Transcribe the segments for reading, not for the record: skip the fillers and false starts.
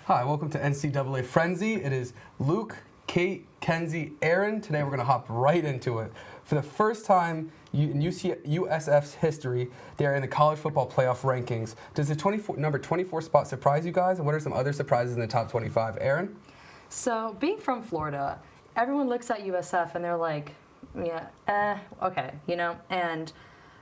Hi, welcome to NCAA Frenzy. It is Luke, Kate, Kenzie, Erin. Today we're going to hop right into it. For the first time in USF's history, they are in the college football playoff rankings. Does the number 24 spot surprise you guys? And what are some other surprises in the top 25? Erin? So, being from Florida, everyone looks at USF and they're like, yeah, okay, you know? And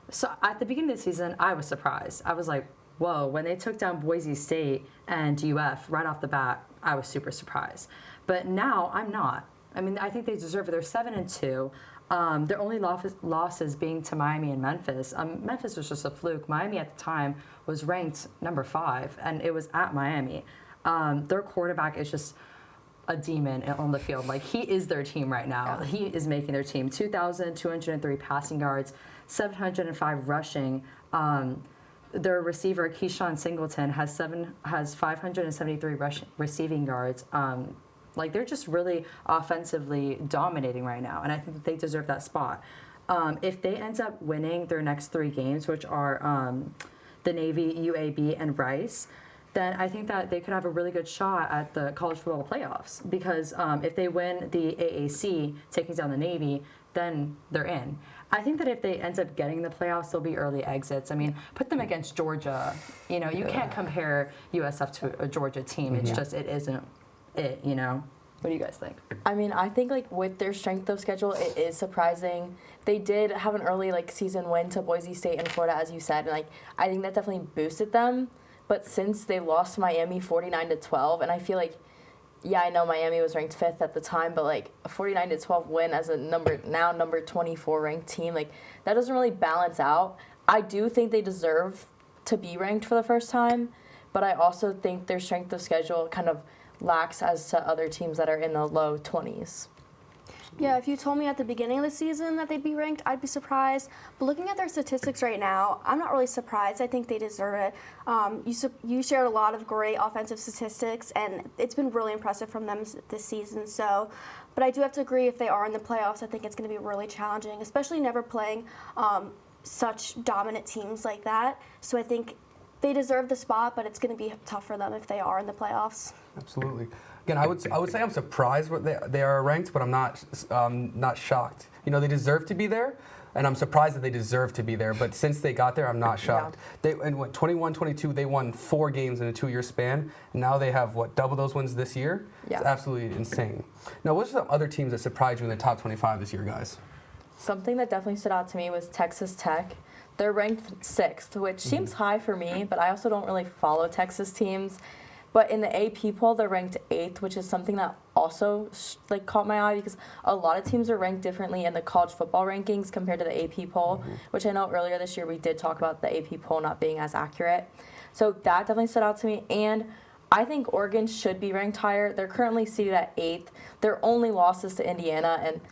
so at the beginning of the season, I was surprised. I was like, whoa, when they took down Boise State and UF right off the bat, I was super surprised. But now I'm not. I mean, I think they deserve it. They're 7-2. Their only losses being to Miami and Memphis. Memphis was just a fluke. Miami at the time was ranked number 5, and it was at Miami. Their quarterback is just a demon on the field. Like, he is their team right now. Yeah. He is making their team. 2,203 passing yards, 705 rushing. Their receiver, Keyshawn Singleton, has 573 receiving yards. Like, they're just really offensively dominating right now, and I think that they deserve that spot. If they end up winning their next 3 games, which are the Navy, UAB, and Rice, then I think that they could have a really good shot at the college football playoffs, because if they win the AAC, taking down the Navy, then they're in. I think that if they end up getting the playoffs, they'll be early exits. I mean, put them against Georgia. You know, you can't compare USF to a Georgia team. It's just, it isn't it, you know? What do you guys think? I mean, I think, like, with their strength of schedule, it is surprising. They did have an early, like, season win to Boise State and Florida, as you said, and, like, I think that definitely boosted them. But since they lost to Miami 49-12, and I feel like, yeah, I know Miami was ranked 5th at the time, but, like, a 49-12 win as a number 24 ranked team, like, that doesn't really balance out. I do think they deserve to be ranked for the first time, but I also think their strength of schedule kind of lacks as to other teams that are in the low 20s. Yeah, if you told me at the beginning of the season that they'd be ranked, I'd be surprised. But looking at their statistics right now, I'm not really surprised. I think they deserve it. You shared a lot of great offensive statistics, and it's been really impressive from them this season. So, but I do have to agree, if they are in the playoffs, I think it's going to be really challenging, especially never playing such dominant teams like that. So I think they deserve the spot, but it's going to be tough for them if they are in the playoffs. Absolutely. Again, I would say I'm surprised they are ranked, but I'm not shocked. You know, they deserve to be there, and I'm surprised that they deserve to be there. But since they got there, I'm not shocked. Yeah. In 21-22, they won 4 games in a 2-year span, and now they have double those wins this year. Yeah. It's absolutely insane. Now, what are some other teams that surprised you in the top 25 this year, guys? Something that definitely stood out to me was Texas Tech. They're ranked 6th, which seems high for me, but I also don't really follow Texas teams. But in the AP poll, they're ranked 8th, which is something that also caught my eye, because a lot of teams are ranked differently in the college football rankings compared to the AP poll, which I know earlier this year we did talk about the AP poll not being as accurate. So that definitely stood out to me. And I think Oregon should be ranked higher. They're currently seated at 8th. Their only losses to Indiana, and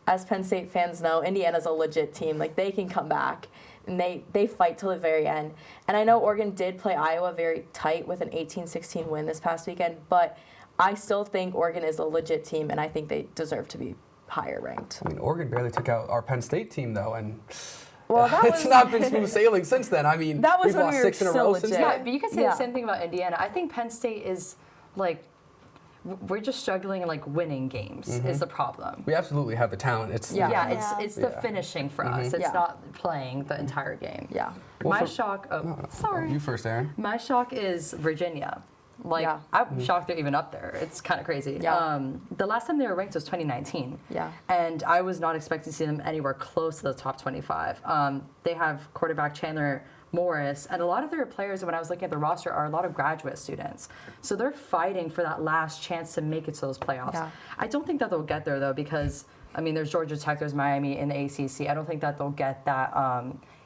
as Penn State fans know, Indiana's a legit team. Like, they can come back. And they fight till the very end. And I know Oregon did play Iowa very tight with an 18-16 win this past weekend, but I still think Oregon is a legit team, and I think they deserve to be higher ranked. I mean, Oregon barely took out our Penn State team, though, and it's not been smooth sailing since then. I mean, we've lost 6 in a row since then. Yeah, but you can say the same thing about Indiana. I think Penn State is, like, we're just struggling, like, winning games is the problem. We absolutely have the talent. It's the finishing for us. It's not playing the entire game. Yeah. Well, My shock. Sorry. You first, Erin. My shock is Virginia. Like, I'm shocked they're even up there. It's kind of crazy. Yeah. The last time they were ranked was 2019. Yeah. And I was not expecting to see them anywhere close to the top 25. They have quarterback Chandler Morris, and a lot of their players, when I was looking at the roster, are a lot of graduate students. So they're fighting for that last chance to make it to those playoffs. Yeah. I don't think that they'll get there, though, because, I mean, there's Georgia Tech, there's Miami in the ACC. I don't think that they'll get that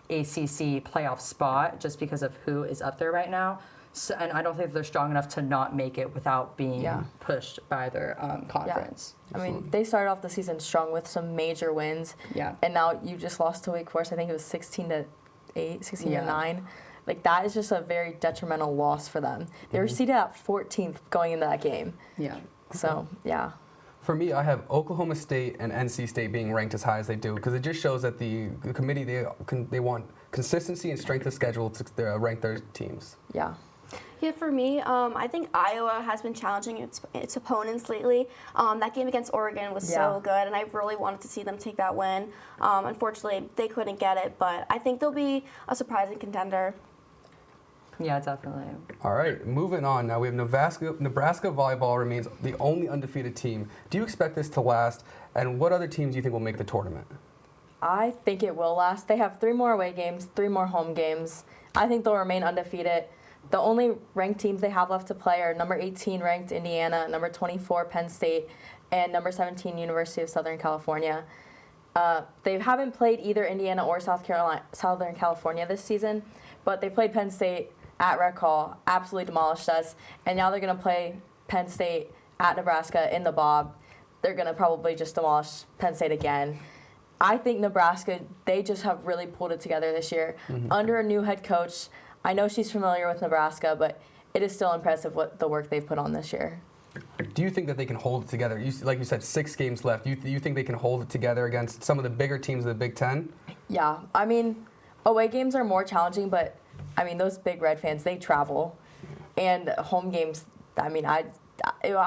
ACC playoff spot just because of who is up there right now. So, and I don't think they're strong enough to not make it without being pushed by their conference. Yeah. I mean, they started off the season strong with some major wins. Yeah. And now you just lost to Wake Forest. I think it was 16-8, 16-9. Like, that is just a very detrimental loss for them. They were seated at 14th going into that game. Yeah. So, yeah. For me, I have Oklahoma State and NC State being ranked as high as they do, because it just shows that the committee, they want consistency and strength of schedule to rank their teams. Yeah. Yeah, for me, I think Iowa has been challenging its opponents lately. That game against Oregon was so good, and I really wanted to see them take that win. Unfortunately, they couldn't get it, but I think they'll be a surprising contender. Yeah, definitely. All right, moving on. Now we have Nebraska volleyball remains the only undefeated team. Do you expect this to last? And what other teams do you think will make the tournament? I think it will last. They have 3 more away games, 3 more home games. I think they'll remain undefeated. The only ranked teams they have left to play are number 18 ranked Indiana, number 24 Penn State, and number 17 University of Southern California. They haven't played either Indiana or Southern California this season, but they played Penn State at Rec Hall, absolutely demolished us, and now they're going to play Penn State at Nebraska in the Bob. They're going to probably just demolish Penn State again. I think Nebraska, they just have really pulled it together this year. Under a new head coach, I know she's familiar with Nebraska, but it is still impressive what the work they've put on this year. Do you think that they can hold it together? Like you said, 6 games left. You think they can hold it together against some of the bigger teams of the Big Ten? Yeah, I mean, away games are more challenging, but I mean, those big Red fans, they travel. And home games, I mean, I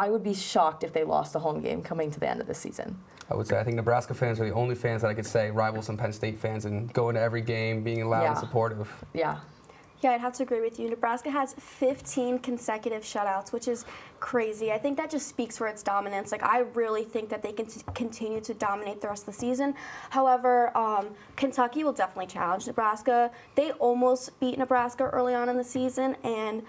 would be shocked if they lost a home game coming to the end of the season. I would say I think Nebraska fans are the only fans that I could say rival some Penn State fans and go into every game being loud and supportive. Yeah. Yeah, I'd have to agree with you. Nebraska has 15 consecutive shutouts, which is crazy. I think that just speaks for its dominance. Like, I really think that they can continue to dominate the rest of the season. However, Kentucky will definitely challenge Nebraska. They almost beat Nebraska early on in the season, and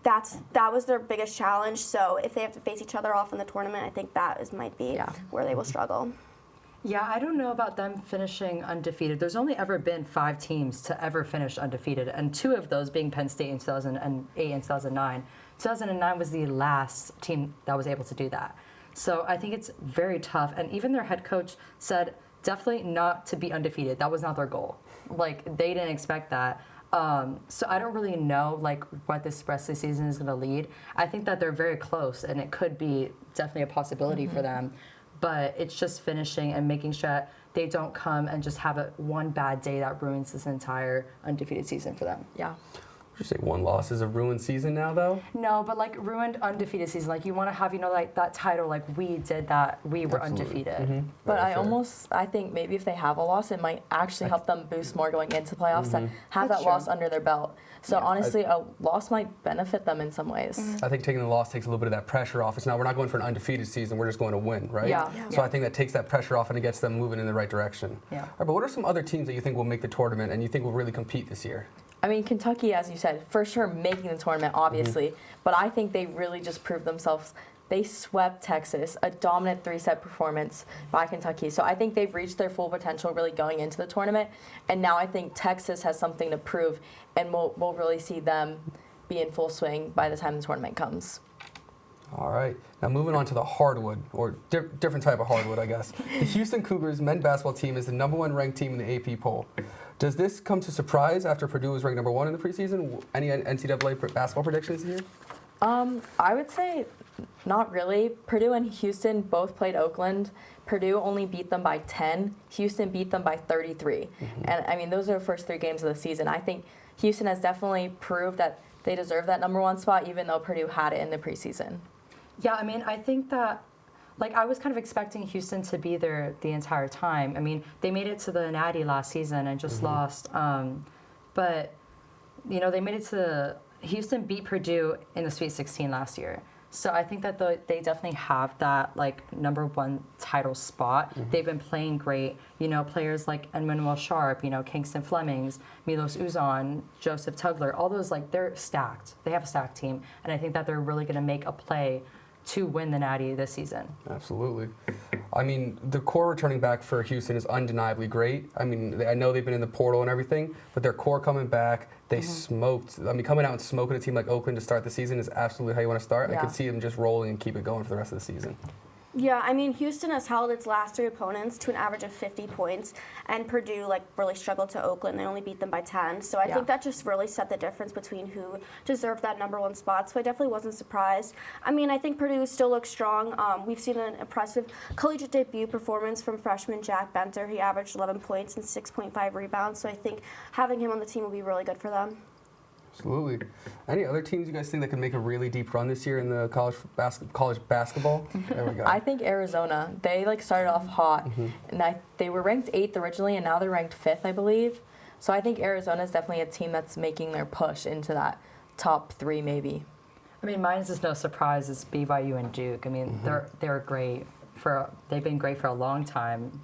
that was their biggest challenge. So if they have to face each other off in the tournament, I think that might be where they will struggle. Yeah, I don't know about them finishing undefeated. There's only ever been 5 teams to ever finish undefeated, and 2 of those being Penn State in 2008 and 2009. 2009 was the last team that was able to do that. So I think it's very tough, and even their head coach said definitely not to be undefeated. That was not their goal. Like, they didn't expect that. So I don't really know like what this rest of the season is going to lead. I think that they're very close, and it could be definitely a possibility for them. But it's just finishing and making sure that they don't come and just have one bad day that ruins this entire undefeated season for them. Yeah. Would you say 1 loss is a ruined season now, though? No, but like ruined undefeated season. Like, you want to have, like that title, like we did that, we were undefeated. But I think maybe if they have a loss, it might actually help them boost more going into playoffs to have that loss under their belt. So honestly, a loss might benefit them in some ways. I think taking the loss takes a little bit of that pressure off. It's not, we're not going for an undefeated season, we're just going to win, right? Yeah. So I think that takes that pressure off and it gets them moving in the right direction. Yeah. All right, but what are some other teams that you think will make the tournament and you think will really compete this year? I mean, Kentucky, as you said, for sure making the tournament, obviously. But I think they really just proved themselves. They swept Texas, a dominant 3-set performance by Kentucky. So I think they've reached their full potential really going into the tournament. And now I think Texas has something to prove, and we'll really see them be in full swing by the time the tournament comes. All right. Now moving on to the hardwood, or different type of hardwood, I guess. The Houston Cougars men's basketball team is the #1 ranked team in the AP poll. Does this come to surprise after Purdue was ranked #1 in the preseason? Any NCAA basketball predictions here? I would say not really. Purdue and Houston both played Oakland. Purdue only beat them by 10. Houston beat them by 33. And I mean, those are the first 3 games of the season. I think Houston has definitely proved that they deserve that #1 spot, even though Purdue had it in the preseason. Yeah, I mean, I think that, like, I was kind of expecting Houston to be there the entire time. I mean, they made it to the Natty last season and just lost. But, they made it to Houston beat Purdue in the Sweet 16 last year. So I think that they definitely have that, like, #1 title spot. They've been playing great. Players like Emmanuel Sharp, Kingston Flemings, Milos Uzan, Joseph Tugler, all those, like, they're stacked. They have a stacked team. And I think that they're really going to make a play to win the Natty this season. Absolutely. I mean, the core returning back for Houston is undeniably great. I mean, I know they've been in the portal and everything, but their core coming back, they smoked. I mean, coming out and smoking a team like Oakland to start the season is absolutely how you want to start. Yeah. I could see them just rolling and keep it going for the rest of the season. Yeah, I mean, Houston has held its last 3 opponents to an average of 50 points, and Purdue, really struggled to Oakland. They only beat them by 10. So I think that just really set the difference between who deserved that #1 spot. So I definitely wasn't surprised. I mean, I think Purdue still looks strong. We've seen an impressive collegiate debut performance from freshman Jack Benter. He averaged 11 points and 6.5 rebounds. So I think having him on the team will be really good for them. Absolutely. Any other teams you guys think that could make a really deep run this year in the college basketball? There we go. I think Arizona. They started off hot, and they were ranked 8th originally, and now they're ranked 5th, I believe. So I think Arizona is definitely a team that's making their push into that top 3, maybe. I mean, mine is just no surprise. It's BYU and Duke. I mean, they're great they've been great for a long time.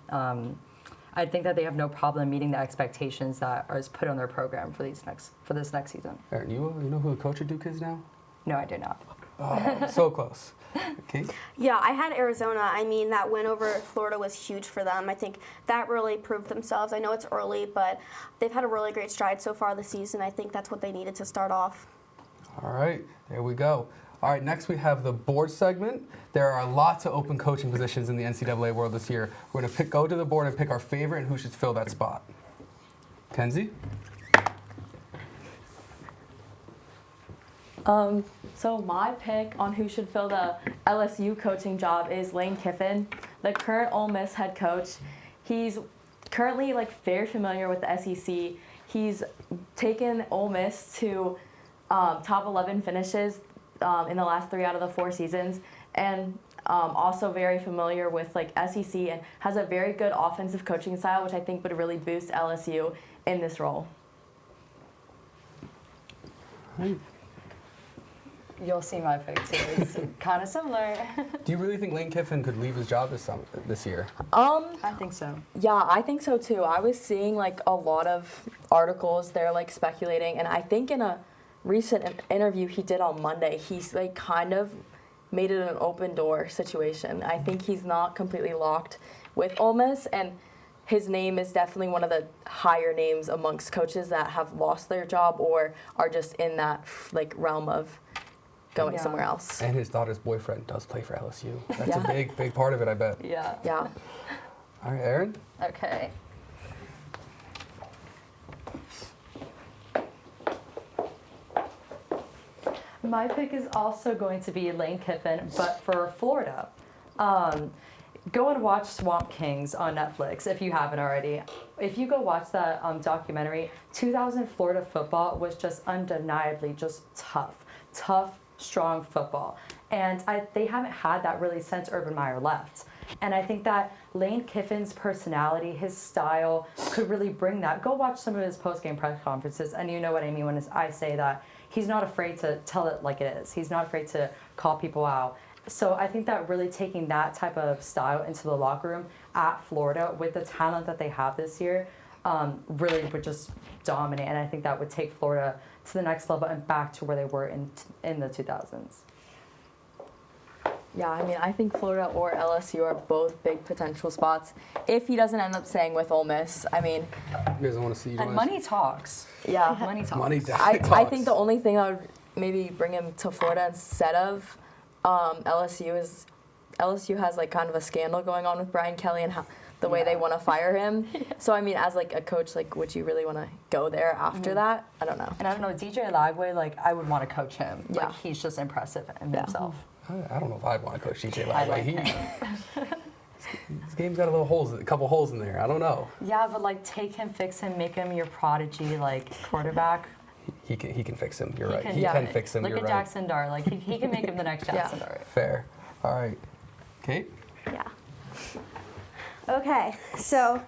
I think that they have no problem meeting the expectations that are put on their program for this next season. Erin, you know who the coach of Duke is now? No, I do not. Oh, so close. Okay. Yeah, I had Arizona. I mean, that win over Florida was huge for them. I think that really proved themselves. I know it's early, but they've had a really great stride so far this season. I think that's what they needed to start off. All right, there we go. All right, next we have the board segment. There are lots of open coaching positions in the NCAA world this year. We're going to go to the board and pick our favorite and who should fill that spot. Kenzie? So my pick on who should fill the LSU coaching job is Lane Kiffin, the current Ole Miss head coach. He's currently very familiar with the SEC. He's taken Ole Miss to top 11 finishes in the last 3 out of the 4 seasons, and also very familiar with SEC, and has a very good offensive coaching style, which I think would really boost LSU in this role. You'll see my pick too. It's kind of similar. Do you really think Lane Kiffin could leave his job this year? I think so. Yeah, I think so too. I was seeing a lot of articles there speculating, and I think in a recent interview he did on Monday, he's kind of made it an open door situation. I think he's not completely locked with Ole Miss, and his name is definitely one of the higher names amongst coaches that have lost their job or are just in that realm of going somewhere else. And his daughter's boyfriend does play for LSU. That's Yeah. a big part of it, I bet. Yeah. Yeah. All right, Erin? Okay. My pick is also going to be Lane Kiffin, but for Florida. Go and watch Swamp Kings on Netflix if you haven't already. If you go watch that documentary, 2000 Florida football was just undeniably just tough, strong football. And they haven't had that really since Urban Meyer left. And I think that Lane Kiffin's personality, his style, could really bring that. Go watch some of his post-game press conferences, and you know what I mean when I say that. He's not afraid to tell it like it is. He's not afraid to call people out. So I think that really taking that type of style into the locker room at Florida with the talent that they have this year really would just dominate. And I think that would take Florida to the next level and back to where they were in the 2000s. Yeah, I mean, I think Florida or LSU are both big potential spots if he doesn't end up staying with Ole Miss. I mean, You guys want to see? And money talks. yeah. Money talks. Money definitely talks. I think the only thing that would maybe bring him to Florida instead of LSU is LSU has kind of a scandal going on with Brian Kelly and the way they want to fire him. So I mean, as a coach, would you really want to go there after that? I don't know. And I don't know, DJ Lagway, I would want to coach him. Yeah. He's just impressive in himself. I don't know if I'd want to coach DJ I Lagway. like him. His game's got a couple holes in there. I don't know. Yeah, but take him, fix him, make him your prodigy quarterback. He can fix him. You're right. can- He yeah. can fix him. Look You're at right. Jackson Dart. He can make him the next Jackson Dart. Fair. All right. Kate? Yeah. Okay, so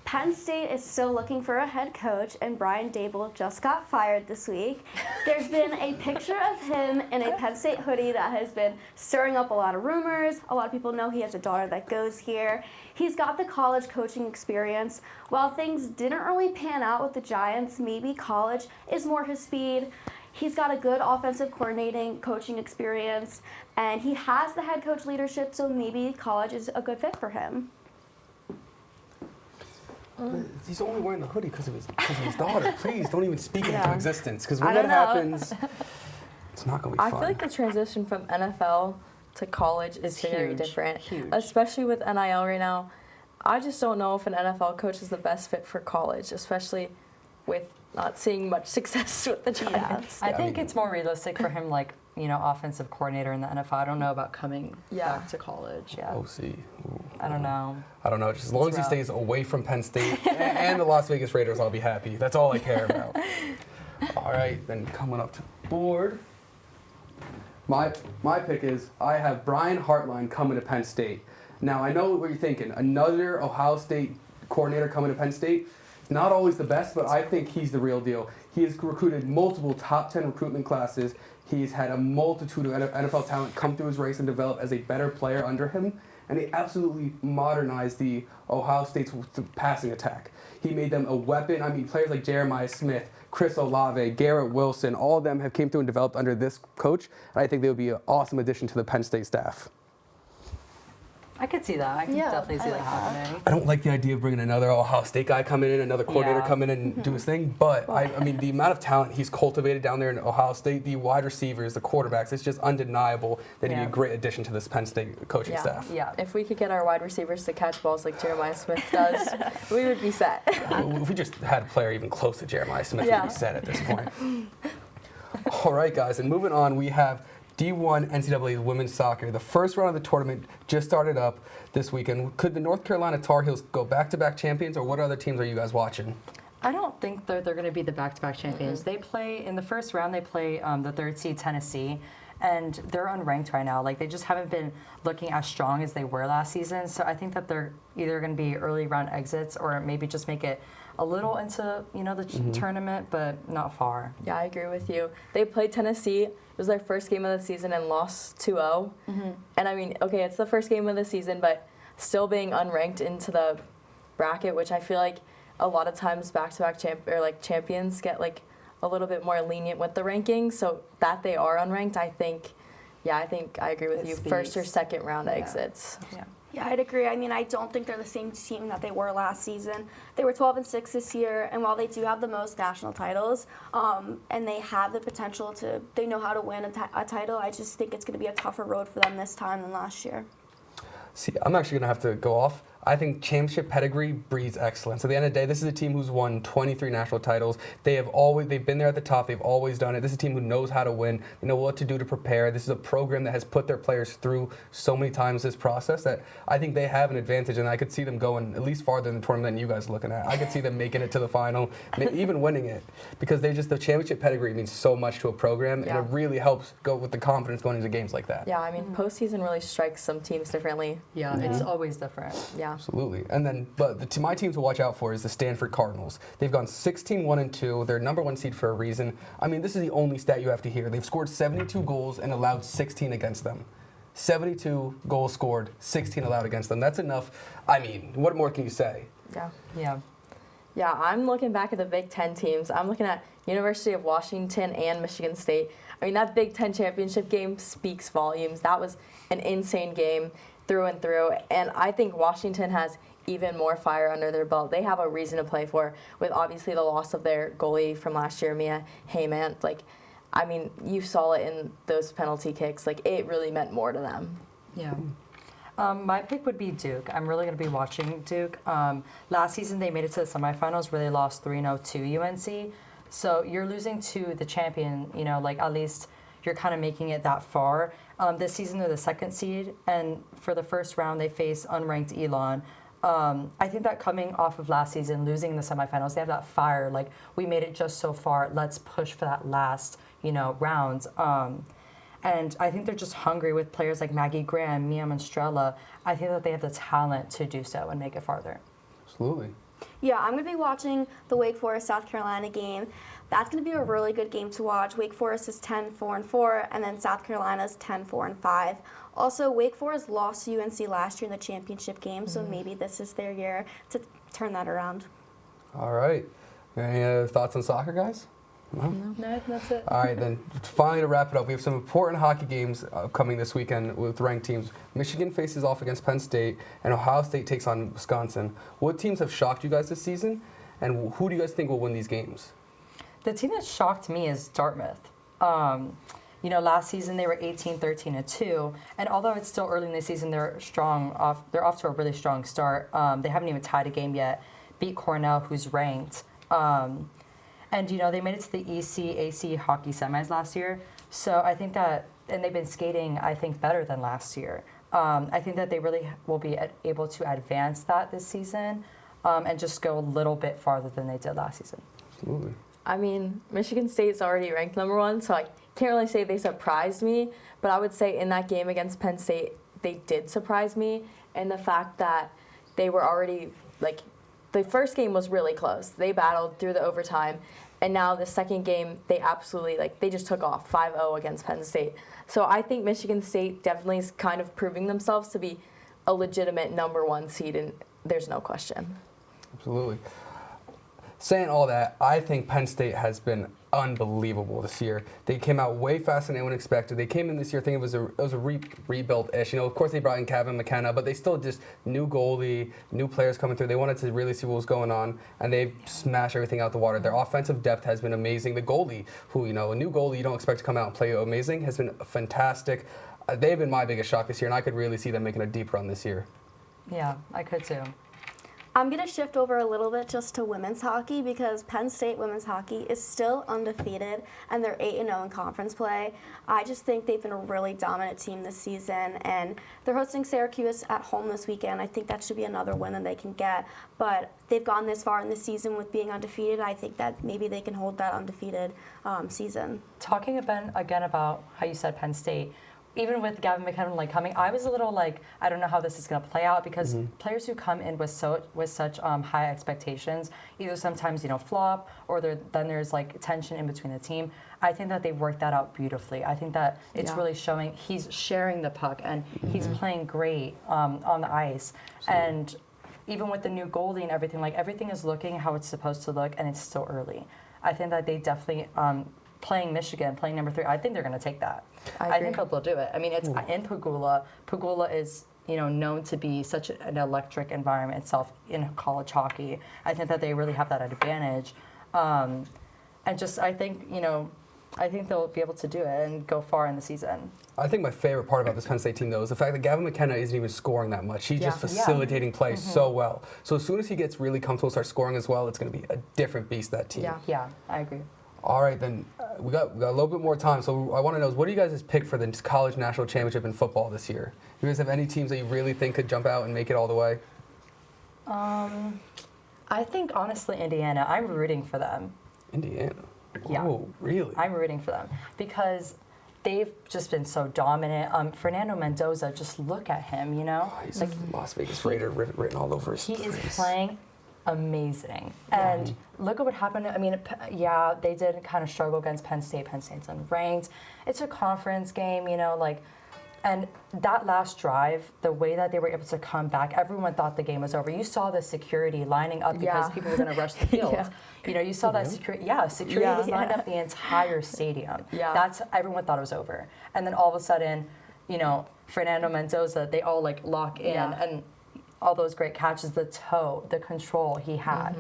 Penn State is still looking for a head coach, and Brian Dable just got fired this week. There's been a picture of him in a Penn State hoodie that has been stirring up a lot of rumors. A lot of people know he has a daughter that goes here. He's got the college coaching experience. While things didn't really pan out with the Giants, maybe college is more his speed. He's got a good offensive coaching experience, and he has the head coach leadership, so maybe college is a good fit for him. He's only wearing the hoodie because of his daughter. Please don't even speak it Yeah. into existence, because when I that don't know. happens, it's not going to be I fun. feel like the transition from NFL to college is very huge, different, huge. especially with NIL right now. I just don't know if an NFL coach is the best fit for college, especially with not seeing much success with the Giants. I think it's more realistic for him, offensive coordinator in the NFL. I don't know about coming back to college. Yeah. OC. Ooh. I don't know. I don't know. Just as long as he rough. stays away from Penn State and the Las Vegas Raiders, I'll be happy. That's all I care about. All right, then coming up to the board. My pick is I have Brian Hartline coming to Penn State. Now, I know what you're thinking. Another Ohio State coordinator coming to Penn State. It's not always the best, but I think he's the real deal. He has recruited multiple top 10 recruitment classes. He's had a multitude of NFL talent come through his ranks and develop as a better player under him. And he absolutely modernized the Ohio State's passing attack. He made them a weapon. I mean, players like Jeremiah Smith, Chris Olave, Garrett Wilson, all of them have came through and developed under this coach. And I think they would be an awesome addition to the Penn State staff. I could see that. I could definitely see that happening. I don't like the idea of bringing another Ohio State guy coming in, another coordinator come in and do his thing. But I mean, the amount of talent he's cultivated down there in Ohio State, the wide receivers, the quarterbacks, it's just undeniable that he'd be a great addition to this Penn State coaching staff. Yeah, if we could get our wide receivers to catch balls like Jeremiah Smith does, we would be set. If we just had a player even close to Jeremiah Smith, we'd be set at this point. All right, guys, and moving on, we have D1 NCAA women's soccer. The first round of the tournament just started up this weekend. Could the North Carolina Tar Heels go back-to-back champions, or what other teams are you guys watching? I don't think they're going to be the back-to-back champions. They play, in the first round, they play the third seed Tennessee, and they're unranked right now. Like, they just haven't been looking as strong as they were last season. So I think that they're either going to be early round exits or maybe just make it a little into, the tournament, but not far. Yeah, I agree with you. They played Tennessee. It was their first game of the season and lost 2-0. And I mean, okay, it's the first game of the season, but still being unranked into the bracket, which I feel like a lot of times back-to-back champions get like a little bit more lenient with the rankings. So that they are unranked, I think I agree with you. First or second round exits. Yeah, I'd agree. I mean, I don't think they're the same team that they were last season. They were 12-6 this year, and while they do have the most national titles, and they have the potential they know how to win a title, I just think it's going to be a tougher road for them this time than last year. See, I'm actually going to have to go off. I think championship pedigree breeds excellence. At the end of the day, this is a team who's won 23 national titles. They've been there at the top. They've always done it. This is a team who knows how to win. They know what to do to prepare. This is a program that has put their players through so many times this process that I think they have an advantage, and I could see them going at least farther in the tournament than you guys are looking at. I could see them making it to the final, even winning it, because the championship pedigree means so much to a program, and it really helps go with the confidence going into games like that. Yeah, I mean, postseason really strikes some teams differently. Yeah, it's always different. Yeah. Absolutely. And then, my team to watch out for is the Stanford Cardinals. They've gone 16-1-2. They're number one seed for a reason. I mean, this is the only stat you have to hear. They've scored 72 goals and allowed 16 against them. 72 goals scored, 16 allowed against them. That's enough. I mean, what more can you say? Yeah, I'm looking back at the Big Ten teams. I'm looking at University of Washington and Michigan State. I mean, that Big Ten championship game speaks volumes. That was an insane game through and through, and I think Washington has even more fire under their belt. They have a reason to play for, with obviously the loss of their goalie from last year, Mia Haymant. Like, I mean, you saw it in those penalty kicks. Like, it really meant more to them. Yeah. My pick would be Duke. I'm really going to be watching Duke. Last season, they made it to the semifinals where they lost 3-0 to UNC. So you're losing to the champion, at least you're kind of making it that far. This season, they're the second seed, and for the first round, they face unranked Elon. I think that coming off of last season, losing the semifinals, they have that fire. Like, we made it just so far. Let's push for that last, rounds. And I think they're just hungry with players like Maggie Graham, Mia Monstrella. I think that they have the talent to do so and make it farther. Absolutely. Yeah, I'm going to be watching the Wake Forest-South Carolina game. That's going to be a really good game to watch. Wake Forest is 10-4-4, and then South Carolina's 10-4-5. Also, Wake Forest lost to UNC last year in the championship game, so maybe this is their year to turn that around. All right. Any other thoughts on soccer, guys? No, that's it. All right, then finally to wrap it up, we have some important hockey games coming this weekend with ranked teams. Michigan faces off against Penn State, and Ohio State takes on Wisconsin. What teams have shocked you guys this season, and who do you guys think will win these games? The team that shocked me is Dartmouth. Last season they were 18-13-2, and although it's still early in the season, they're off to a really strong start. They haven't even tied a game yet. Beat Cornell, who's ranked. And, they made it to the EC-AC hockey semis last year. So I think that, and they've been skating, I think, better than last year. I think that they really will be able to advance that this season and just go a little bit farther than they did last season. Absolutely. I mean, Michigan State's already ranked number 1, so I can't really say they surprised me, but I would say in that game against Penn State, they did surprise me, and the fact that they were already, like, the first game was really close. They battled through the overtime, and now the second game, they absolutely, like, they just took off 5-0 against Penn State. So I think Michigan State definitely is kind of proving themselves to be a legitimate number 1 seed, and there's no question. Absolutely. Saying all that, I think Penn State has been unbelievable this year. They came out way faster than anyone expected. They came in this year thinking it was a rebuild-ish. You know, of course they brought in Kevin McKenna, but they still just new goalie, new players coming through. They wanted to really see what was going on, and they've smashed everything out the water. Their offensive depth has been amazing. The goalie, who, you know, a new goalie you don't expect to come out and play amazing, has been fantastic. They've been my biggest shock this year, and I could really see them making a deep run this year. Yeah, I could too. I'm going to shift over a little bit just to women's hockey because Penn State women's hockey is still undefeated and they're 8-0 in conference play. I just think they've been a really dominant team this season, and they're hosting Syracuse at home this weekend. I think that should be another win that they can get, but they've gone this far in the season with being undefeated. I think that maybe they can hold that undefeated season. Talking again about how you said Penn State, even with Gavin McKenna coming, I was a little I don't know how this is going to play out because players who come in with such high expectations, either sometimes flop or then there's tension in between the team. I think that they've worked that out beautifully. I think that it's really showing he's sharing the puck and he's playing great on the ice. And even with the new goalie and everything, everything is looking how it's supposed to look, and it's still early. I think that they definitely playing Michigan, playing number 3. I think they're going to take that. I think they'll do it. I mean, it's in Pagula. Pagula is, known to be such an electric environment itself in college hockey. I think that they really have that advantage. And just, I think they'll be able to do it and go far in the season. I think my favorite part about this Penn State team, though, is the fact that Gavin McKenna isn't even scoring that much. He's just facilitating plays so well. So as soon as he gets really comfortable and starts scoring as well, it's going to be a different beast, that team. Yeah, I agree. All right, then we got a little bit more time. So I want to know, what do you guys pick for the college national championship in football this year? You guys have any teams that you really think could jump out and make it all the way? I think, honestly, Indiana. I'm rooting for them. Indiana? Yeah. Oh, really? I'm rooting for them because they've just been so dominant. Fernando Mendoza, just look at him, He's a Las Vegas Raider written all over his face. He is playing amazing. And look at what happened. I mean, they did kind of struggle against Penn State. Penn State's unranked. It's a conference game, and that last drive, the way that they were able to come back, everyone thought the game was over. You saw the security lining up because people were going to rush the field. You saw that security. Yeah, security was lined up the entire stadium. Everyone thought it was over. And then all of a sudden, Fernando Mendoza, they all lock in and all those great catches, the toe, the control he had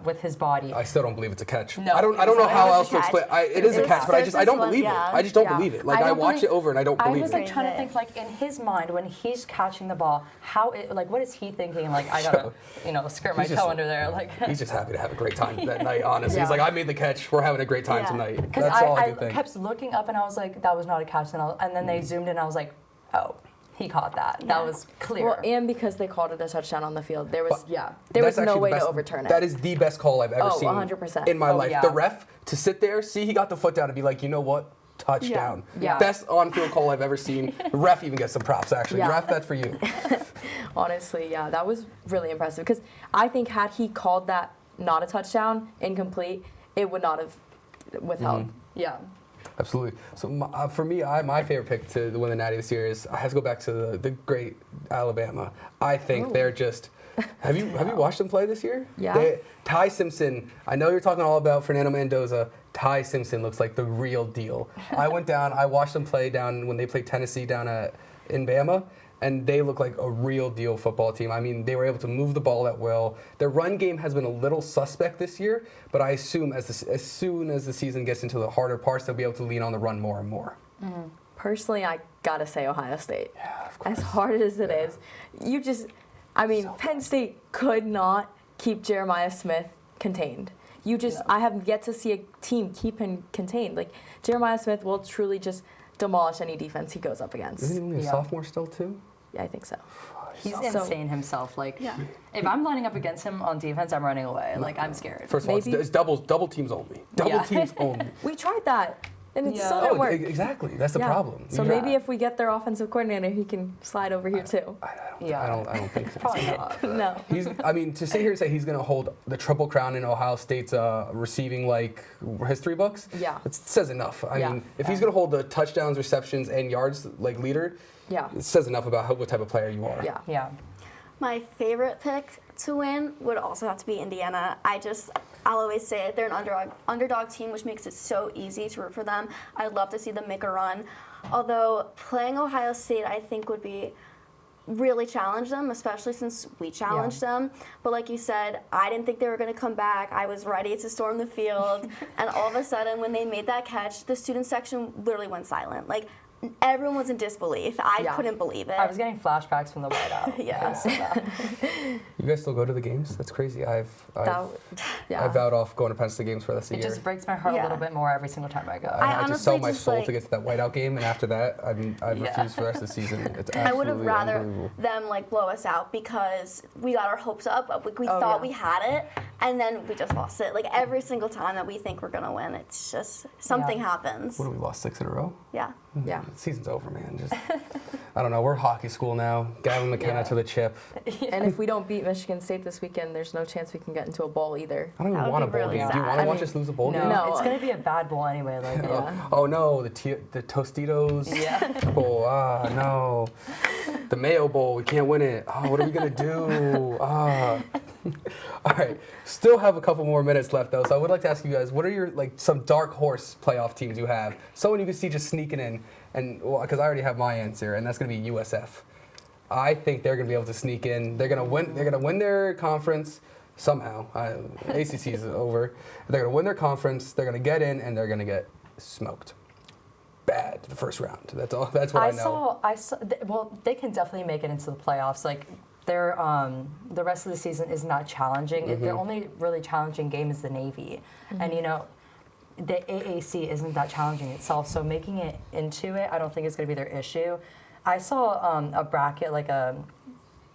with his body. I still don't believe it's a catch. No, I don't know how else to explain. It is a catch, but I don't believe it. I just don't believe it. I watch it over and I don't believe it. I was trying to think in his mind when he's catching the ball, what is he thinking? I gotta skirt my toe under there. He's just happy to have a great time that night. Honestly, he's I made the catch. We're having a great time tonight. Because That's all I could I think. kept looking up and I was like, that was not a catch. And then they zoomed in and I was like, oh. He caught that. That was clear. Well, and because they called it a touchdown on the field, there was no way to overturn it. That is the best call I've ever seen 100%. in my life. Yeah. The ref to sit there, see he got the foot down, and be like, you know what? Touchdown. Yeah. Best on-field call I've ever seen. The ref even gets some props, actually. Ref, that's for you. Honestly, that was really impressive because I think had he called that not a touchdown, incomplete, it would not have withheld. Yeah. Absolutely. So for me, my favorite pick to win the Natty this year has to go back to the great Alabama. I think they're just. Have you watched them play this year? Yeah. Ty Simpson. I know you're talking all about Fernando Mendoza. Ty Simpson looks like the real deal. I went down. I watched them play down when they played Tennessee in Bama. And they look like a real deal football team. I mean, they were able to move the ball at will. Their run game has been a little suspect this year, but I assume as soon as the season gets into the harder parts, they'll be able to lean on the run more and more. Personally, I gotta say Ohio State. Yeah, of course. As hard as it is, Penn State could not keep Jeremiah Smith contained. I have yet to see a team keep him contained. Jeremiah Smith will truly just demolish any defense he goes up against. Isn't he only a sophomore still, too? Yeah, I think so. He's insane himself. Like, if I'm lining up against him on defense, I'm running away. Like, I'm scared. First of all, it's double teams only. Double teams only. We tried that. And it still Oh, didn't work. exactly. That's the problem. So maybe if we get their offensive coordinator, he can slide over here too. I don't think so. Probably not. No. To sit here and say he's going to hold the Triple Crown in Ohio State's receiving history books, it says enough. I mean, if he's going to hold the touchdowns, receptions, and yards leader, it says enough about what type of player you are. Yeah. My favorite pick to win would also have to be Indiana. I'll always say it. They're an underdog team, which makes it so easy to root for them. I'd love to see them make a run. Although playing Ohio State, I think would be really challenge them, especially since we challenged them. But like you said, I didn't think they were going to come back. I was ready to storm the field. And all of a sudden, when they made that catch, the student section literally went silent. Like, everyone was in disbolief. I couldn't believe it. I was getting flashbacks from the whiteout. You guys still go to the games? That's crazy. I vowed off going to Penn State games for the rest of the year. It just breaks my heart a little bit more every single time I go. I had to sell my soul like, to get to that whiteout game, and after that, I've refused for the rest of the season. It's absolutely I would have rather unbelievable. them blow us out because we got our hopes up. We thought we had it, and then we just lost it. Like every single time that we think we're gonna win, it's just something happens. What have we lost 6 in a row? Yeah. Yeah. The season's over, man. Just I don't know. We're hockey school now. Gavin McKenna to the chip. And if we don't beat Michigan State this weekend, there's no chance we can get into a bowl either. I don't even want a bowl game. Do you want to watch us lose a bowl game? No, it's going to be a bad bowl anyway. Oh no, the Tostitos bowl. No. The Mayo Bowl. We can't win it. What are we going to do? All right. Still have a couple more minutes left, though. So I would like to ask you guys, what are your some dark horse playoff teams you have? Someone you can see just sneaking in, and because I already have my answer, and that's going to be USF. I think they're going to be able to sneak in. They're going to win. They're going to win their conference somehow. ACC is over. They're going to win their conference. They're going to get in, and they're going to get smoked. Bad the first round. That's all. That's what I know. Well, they can definitely make it into the playoffs. Their the rest of the season is not challenging. Their only really challenging game is the Navy, and the AAC isn't that challenging itself. So making it into it, I don't think it's going to be their issue. I saw a bracket a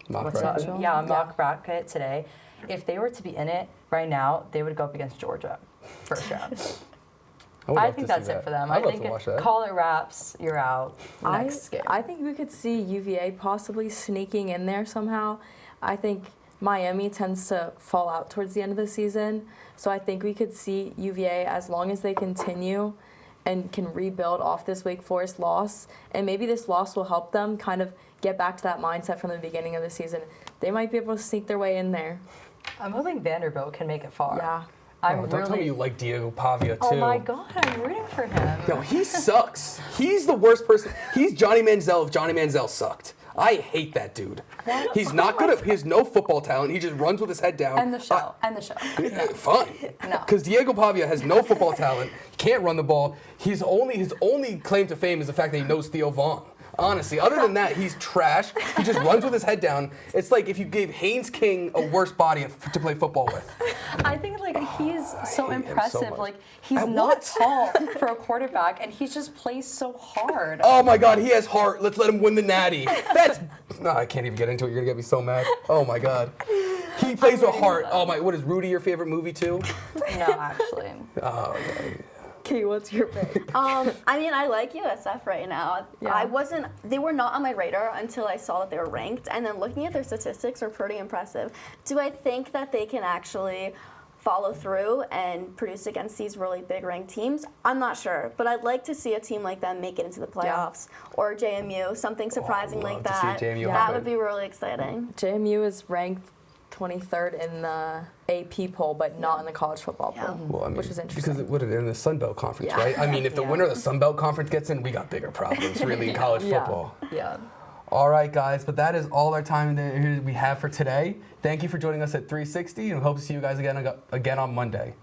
mock bracket. A mock bracket today. If they were to be in it right now, they would go up against Georgia first round. I think that's it for them. I think call it wraps, you're out. Next game. I think we could see UVA possibly sneaking in there somehow. I think Miami tends to fall out towards the end of the season. So I think we could see UVA, as long as they continue and can rebuild off this Wake Forest loss. And maybe this loss will help them kind of get back to that mindset from the beginning of the season. They might be able to sneak their way in there. I'm hoping Vanderbilt can make it far. Yeah. Don't tell me you like Diego Pavia, too. Oh, my God. I'm rooting for him. No, he sucks. He's the worst person. He's Johnny Manziel if Johnny Manziel sucked. I hate that dude. He's not good at. He has no football talent. He just runs with his head down. End the show. No. Fine. No. Because Diego Pavia has no football talent. He can't run the ball. His only claim to fame is the fact that he knows Theo Vaughn. Honestly, other than that, he's trash. He just runs with his head down. It's like if you gave Haynes King a worse body to play football with. I think he's so impressive. He's not tall for a quarterback, and he just plays so hard. Oh my God, he has heart. Let's let him win the Natty. I can't even get into it. You're gonna get me so mad. Oh my God. He plays with heart. Oh my. What is Rudy your favorite movie too? No, actually. Oh. Okay. Okay, what's your pick? I like USF right now. Yeah. They were not on my radar until I saw that they were ranked, and then looking at their statistics are pretty impressive. Do I think that they can actually follow through and produce against these really big ranked teams? I'm not sure, but I'd like to see a team like them make it into the playoffs, or JMU, something surprising like that. That would be really exciting. JMU is ranked 23rd in the AP poll, but not in the college football poll, which is interesting. Because they're in the Sun Belt Conference, right? I mean, if the winner of the Sun Belt Conference gets in, we got bigger problems, really, in college football. Yeah. All right, guys, but that is all our time that we have for today. Thank you for joining us at 360, and we hope to see you guys again on Monday.